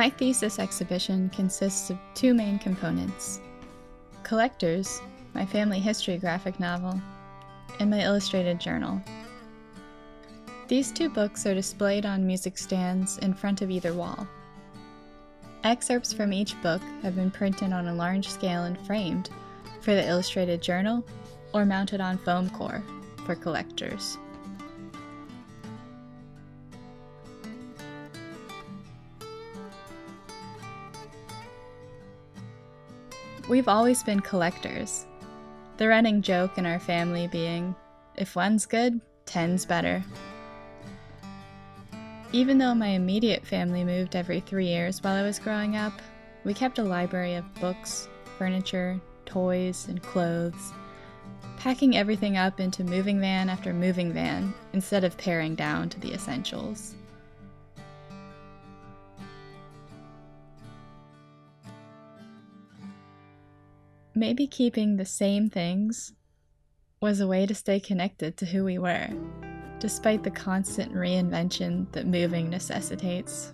My thesis exhibition consists of two main components: Collectors, my family history graphic novel, and my illustrated journal. These two books are displayed on music stands in front of either wall. Excerpts from each book have been printed on a large scale and framed for the illustrated journal or mounted on foam core for collectors. We've always been collectors, the running joke in our family being, if one's good, 10's better. Even though my immediate family moved every 3 years while I was growing up, we kept a library of books, furniture, toys, and clothes, packing everything up into moving van after moving van instead of paring down to the essentials. Maybe keeping the same things was a way to stay connected to who we were, despite the constant reinvention that moving necessitates.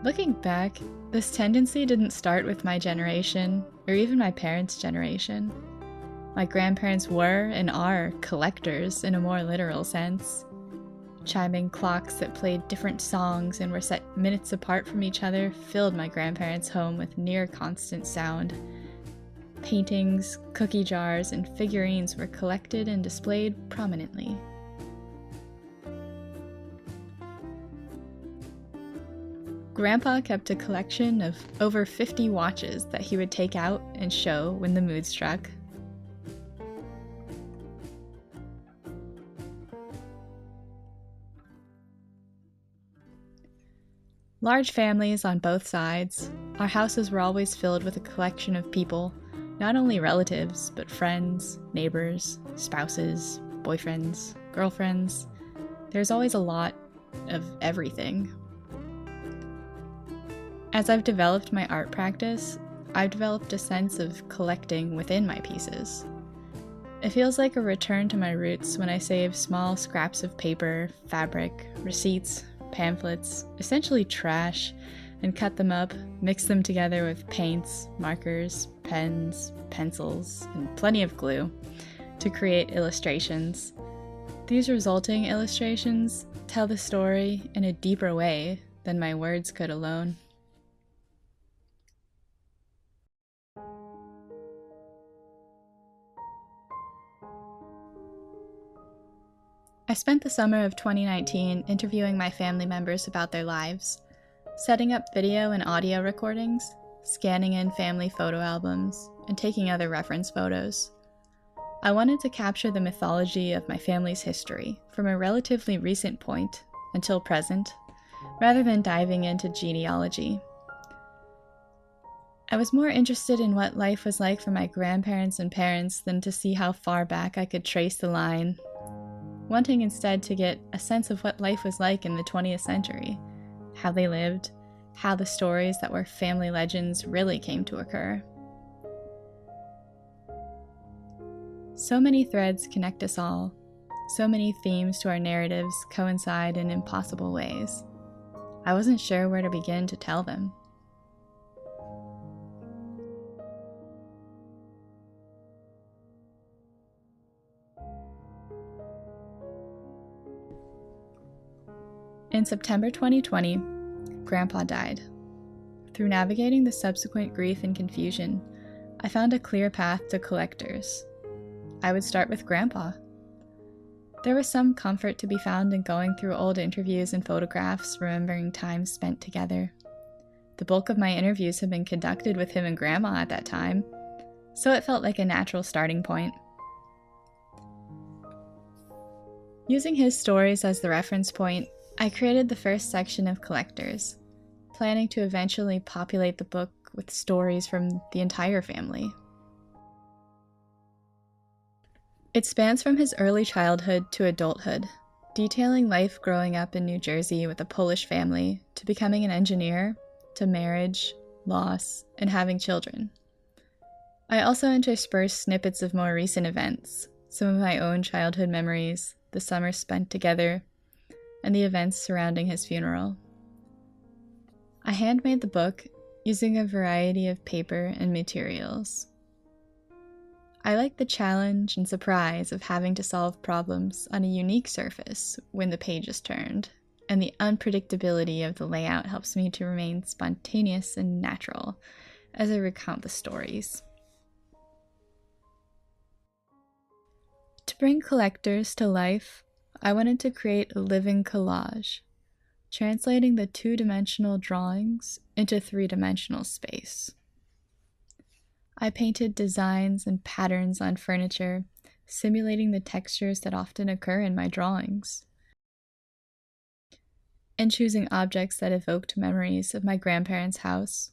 Looking back, this tendency didn't start with my generation, or even my parents' generation. My grandparents were and are collectors in a more literal sense. Chiming clocks that played different songs and were set minutes apart from each other filled my grandparents' home with near constant sound. Paintings, cookie jars, and figurines were collected and displayed prominently. Grandpa kept a collection of over 50 watches that he would take out and show when the mood struck. Large families on both sides, our houses were always filled with a collection of people, not only relatives, but friends, neighbors, spouses, boyfriends, girlfriends. There's always a lot of everything. As I've developed my art practice, I've developed a sense of collecting within my pieces. It feels like a return to my roots when I save small scraps of paper, fabric, receipts, pamphlets, essentially trash, and cut them up, mix them together with paints, markers, pens, pencils, and plenty of glue to create illustrations. These resulting illustrations tell the story in a deeper way than my words could alone. I spent the summer of 2019 interviewing my family members about their lives, setting up video and audio recordings, scanning in family photo albums, and taking other reference photos. I wanted to capture the mythology of my family's history from a relatively recent point until present, rather than diving into genealogy. I was more interested in what life was like for my grandparents and parents than to see how far back I could trace the line, wanting instead to get a sense of what life was like in the 20th century, how they lived, how the stories that were family legends really came to occur. So many threads connect us all, so many themes to our narratives coincide in impossible ways. I wasn't sure where to begin to tell them. In September 2020, Grandpa died. Through navigating the subsequent grief and confusion, I found a clear path to collectors. I would start with Grandpa. There was some comfort to be found in going through old interviews and photographs, remembering time spent together. The bulk of my interviews had been conducted with him and Grandma at that time, so it felt like a natural starting point. Using his stories as the reference point, I created the first section of collectors, planning to eventually populate the book with stories from the entire family. It spans from his early childhood to adulthood, detailing life growing up in New Jersey with a Polish family, to becoming an engineer, to marriage, loss, and having children. I also intersperse snippets of more recent events, some of my own childhood memories, the summer spent together, and the events surrounding his funeral. I handmade the book using a variety of paper and materials. I like the challenge and surprise of having to solve problems on a unique surface when the page is turned, and the unpredictability of the layout helps me to remain spontaneous and natural as I recount the stories. To bring collectors to life, I wanted to create a living collage, translating the two-dimensional drawings into three-dimensional space. I painted designs and patterns on furniture, simulating the textures that often occur in my drawings, and choosing objects that evoked memories of my grandparents' house.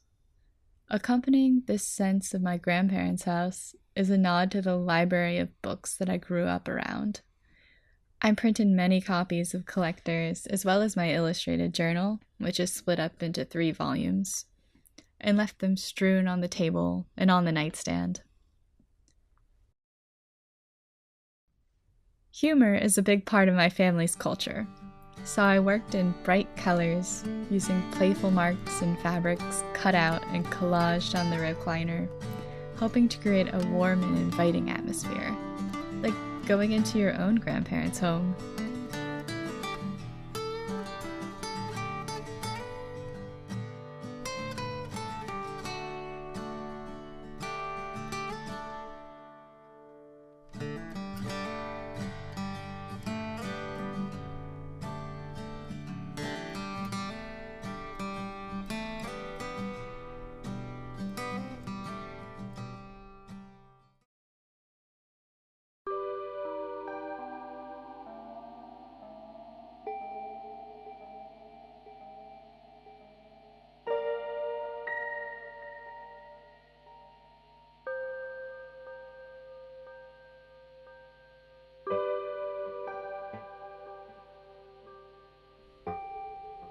Accompanying this sense of my grandparents' house is a nod to the library of books that I grew up around. I printed many copies of Collectors, as well as my illustrated journal, which is split up into 3 volumes, and left them strewn on the table and on the nightstand. Humor is a big part of my family's culture, so I worked in bright colors, using playful marks and fabrics cut out and collaged on the recliner, hoping to create a warm and inviting atmosphere, like going into your own grandparents' home.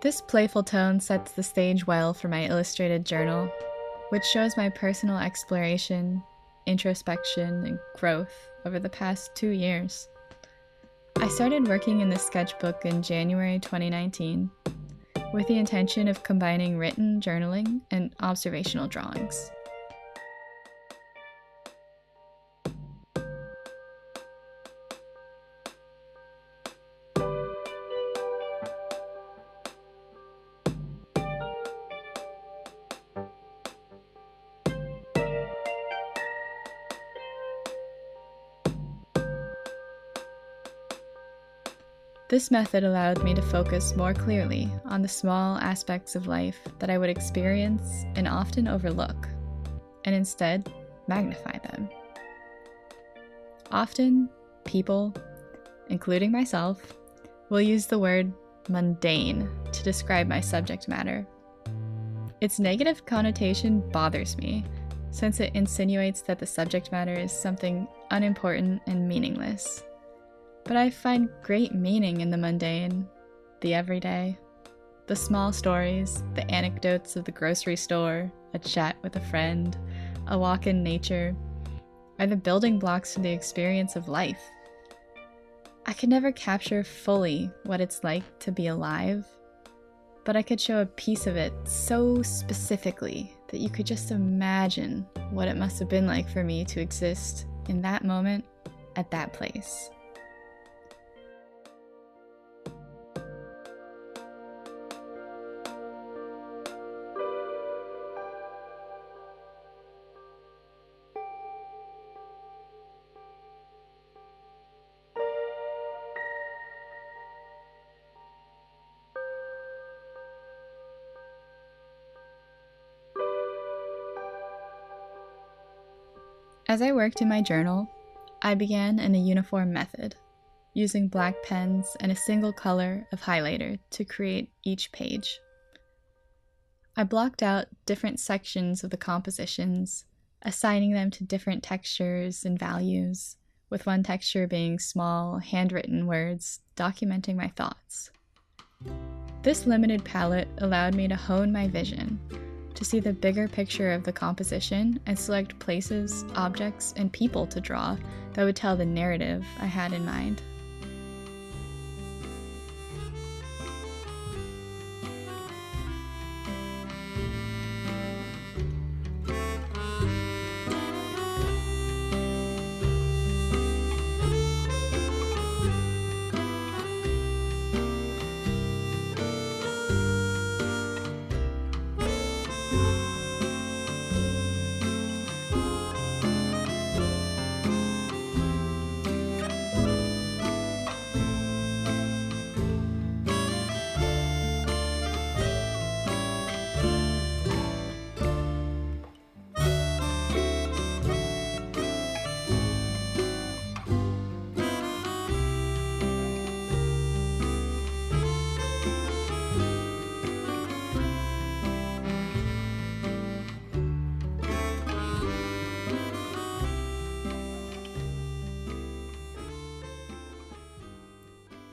This playful tone sets the stage well for my illustrated journal, which shows my personal exploration, introspection, and growth over the past 2 years. I started working in this sketchbook in January 2019, with the intention of combining written journaling and observational drawings. This method allowed me to focus more clearly on the small aspects of life that I would experience and often overlook, and instead magnify them. Often, people, including myself, will use the word mundane to describe my subject matter. Its negative connotation bothers me, since it insinuates that the subject matter is something unimportant and meaningless. But I find great meaning in the mundane, the everyday, the small stories, the anecdotes of the grocery store, a chat with a friend, a walk in nature, are the building blocks to the experience of life. I could never capture fully what it's like to be alive, but I could show a piece of it so specifically that you could just imagine what it must have been like for me to exist in that moment, at that place. As I worked in my journal, I began in a uniform method, using black pens and a single color of highlighter to create each page. I blocked out different sections of the compositions, assigning them to different textures and values, with one texture being small, handwritten words documenting my thoughts. This limited palette allowed me to hone my vision, to see the bigger picture of the composition and select places, objects, and people to draw that would tell the narrative I had in mind.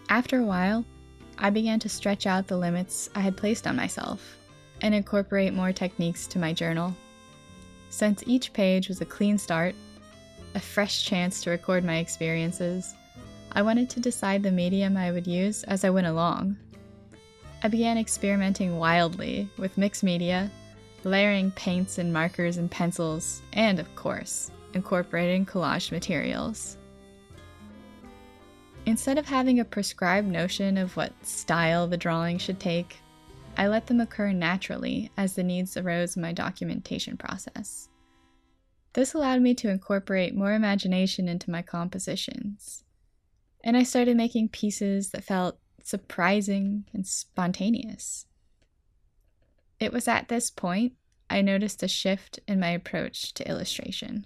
After a while, I began to stretch out the limits I had placed on myself and incorporate more techniques to my journal. Since each page was a clean start, a fresh chance to record my experiences, I wanted to decide the medium I would use as I went along. I began experimenting wildly with mixed media, layering paints and markers and pencils, and, of course, incorporating collage materials. Instead of having a prescribed notion of what style the drawing should take, I let them occur naturally as the needs arose in my documentation process. This allowed me to incorporate more imagination into my compositions, and I started making pieces that felt surprising and spontaneous. It was at this point I noticed a shift in my approach to illustration.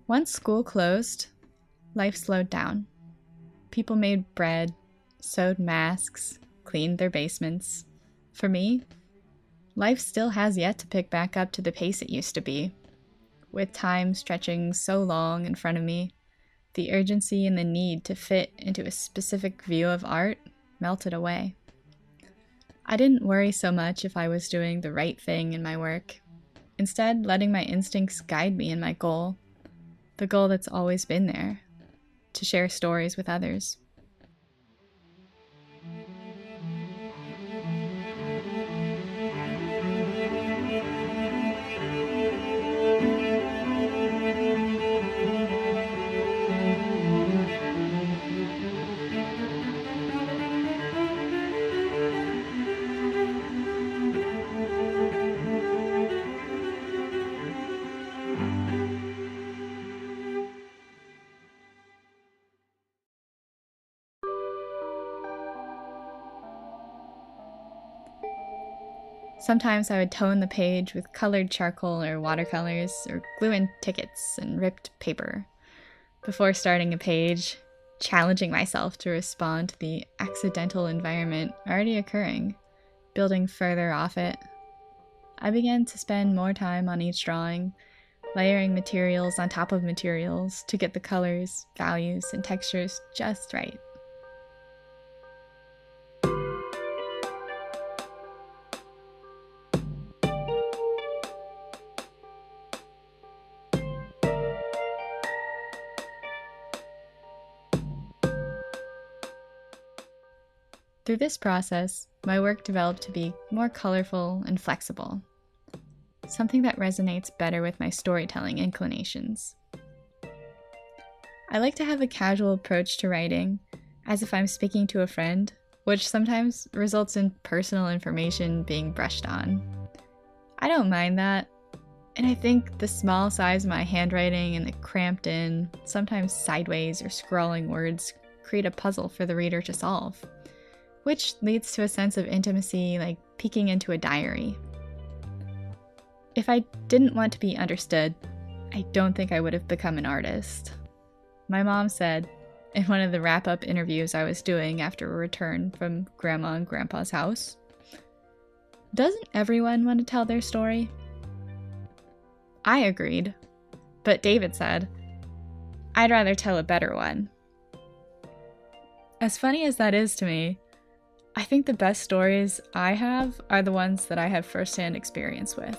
Once school closed, life slowed down. People made bread, sewed masks, cleaned their basements. For me, life still has yet to pick back up to the pace it used to be. With time stretching so long in front of me, the urgency and the need to fit into a specific view of art melted away. I didn't worry so much if I was doing the right thing in my work, instead letting my instincts guide me in my goal. The goal that's always been there, to share stories with others. Sometimes I would tone the page with colored charcoal or watercolors, or glue in tickets and ripped paper. Before starting a page, challenging myself to respond to the accidental environment already occurring, building further off it. I began to spend more time on each drawing, layering materials on top of materials to get the colors, values, and textures just right. Through this process, my work developed to be more colorful and flexible, something that resonates better with my storytelling inclinations. I like to have a casual approach to writing, as if I'm speaking to a friend, which sometimes results in personal information being brushed on. I don't mind that, and I think the small size of my handwriting and the cramped in, sometimes sideways or scrawling words create a puzzle for the reader to solve, which leads to a sense of intimacy, like peeking into a diary. If I didn't want to be understood, I don't think I would have become an artist. My mom said, in one of the wrap-up interviews I was doing after a return from Grandma and Grandpa's house, "Doesn't everyone want to tell their story?" I agreed, but David said, I'd rather tell a better one. As funny as that is to me, I think the best stories I have are the ones that I have firsthand experience with.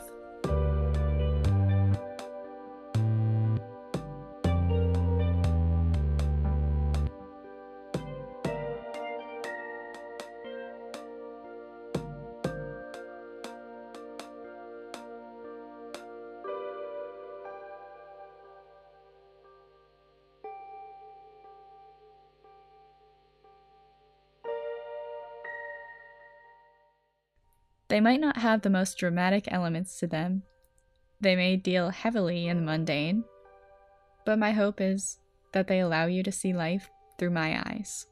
They might not have the most dramatic elements to them. They may deal heavily in the mundane, but my hope is that they allow you to see life through my eyes.